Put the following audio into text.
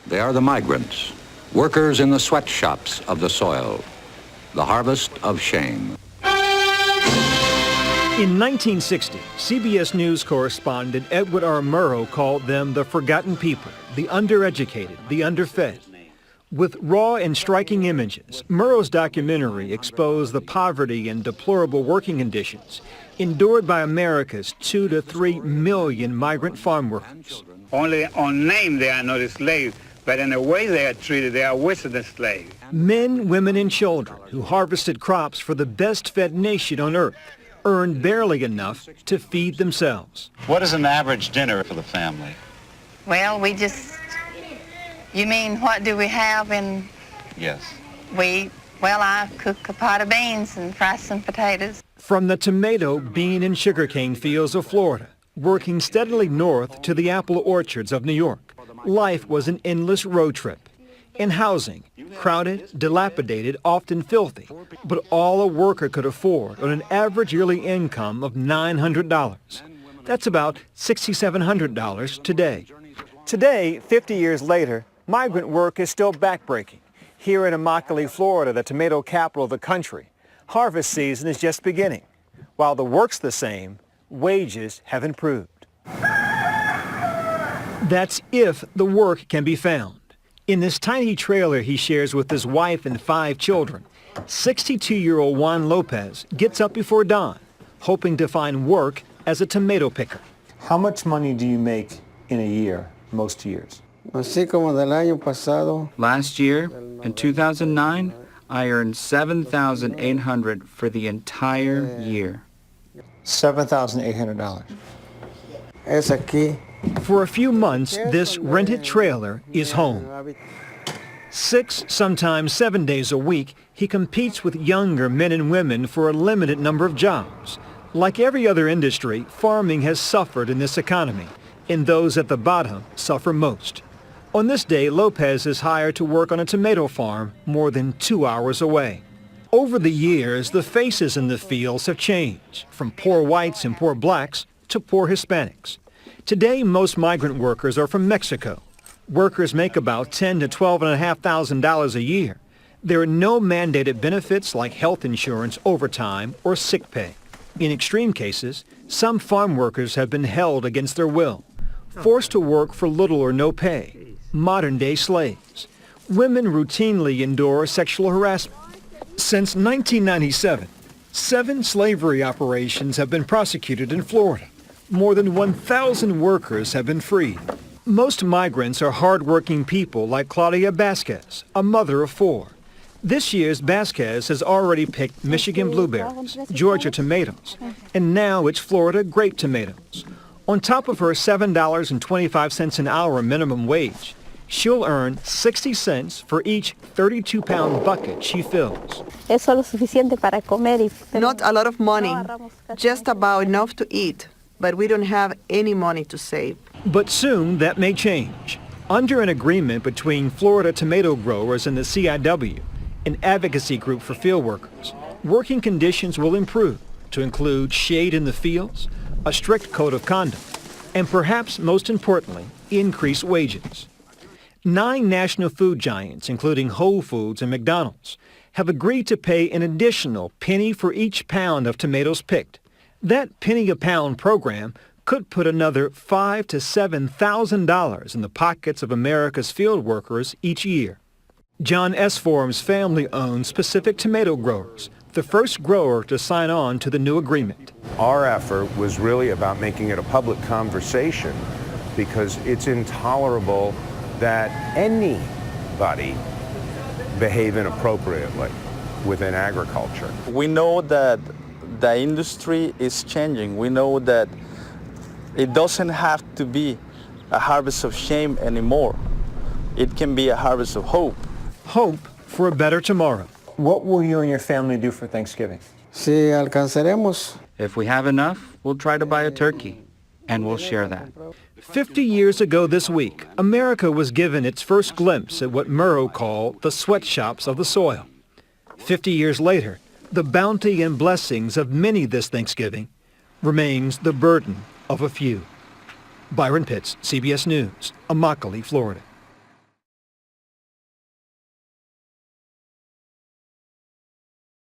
They are the migrants, workers in the sweatshops of the soil, the harvest of shame. In 1960, CBS News correspondent Edward R. Murrow called them the forgotten people, the undereducated, the underfed. With raw and striking images, Murrow's documentary exposed the poverty and deplorable working conditions endured by America's 2 to 3 million migrant farm workers. Only on name they are not slaves, but in the way they are treated, they are worse than slaves. Men, women, and children who harvested crops for the best-fed nation on earth earned barely enough to feed themselves. What is an average dinner for the family? Well, you mean what do we have in? Yes. I cook a pot of beans and fry some potatoes. From the tomato, bean, and sugarcane fields of Florida, working steadily north to the apple orchards of New York, life was an endless road trip. In housing, crowded, dilapidated, often filthy, but all a worker could afford on an average yearly income of $900. That's about $6,700 today. Today, 50 years later, migrant work is still backbreaking. Here in Immokalee, Florida, the tomato capital of the country, harvest season is just beginning. While the work's the same, wages have improved. That's if the work can be found. In this tiny trailer he shares with his wife and 5 children, 62-year-old Juan Lopez gets up before dawn, hoping to find work as a tomato picker. How much money do you make in a year, most years? Last year, in 2009, I earned $7,800 for the entire year. $7,800. Es aquí. For a few months, this rented trailer is home. 6, sometimes 7 days a week, he competes with younger men and women for a limited number of jobs. Like every other industry, farming has suffered in this economy, and those at the bottom suffer most. On this day, Lopez is hired to work on a tomato farm more than 2 hours away. Over the years, the faces in the fields have changed, from poor whites and poor blacks to poor Hispanics. Today, most migrant workers are from Mexico. Workers make about $10,000 to $12,500 a year. There are no mandated benefits like health insurance, overtime, or sick pay. In extreme cases, some farm workers have been held against their will, forced to work for little or no pay, modern-day slaves. Women routinely endure sexual harassment. Since 1997, 7 slavery operations have been prosecuted in Florida. More than 1,000 workers have been freed. Most migrants are hard-working people like Claudia Vasquez, a mother of 4. This year's Vasquez has already picked Michigan blueberries, Georgia tomatoes, and now it's Florida grape tomatoes. On top of her $7.25 an hour minimum wage, she'll earn 60 cents for each 32-pound bucket she fills. Not a lot of money, just about enough to eat. But we don't have any money to save. But soon that may change. Under an agreement between Florida tomato growers and the CIW, an advocacy group for field workers, working conditions will improve to include shade in the fields, a strict code of conduct, and perhaps most importantly, increased wages. 9 national food giants, including Whole Foods and McDonald's, have agreed to pay an additional penny for each pound of tomatoes picked. That penny-a-pound program could put another $5,000 to $7,000 in the pockets of America's field workers each year. John Esform's family owns Pacific Tomato Growers, the first grower to sign on to the new agreement. Our effort was really about making it a public conversation because it's intolerable that anybody behave inappropriately within agriculture. We know that the industry is changing. We know that it doesn't have to be a harvest of shame anymore. It can be a harvest of hope. Hope for a better tomorrow. What will you and your family do for Thanksgiving? Si alcanzaremos. If we have enough, we'll try to buy a turkey, and we'll share that. 50 years ago this week, America was given its first glimpse at what Murrow called the sweatshops of the soil. 50 years later, the bounty and blessings of many this Thanksgiving remains the burden of a few. Byron Pitts, CBS News, Immokalee, Florida.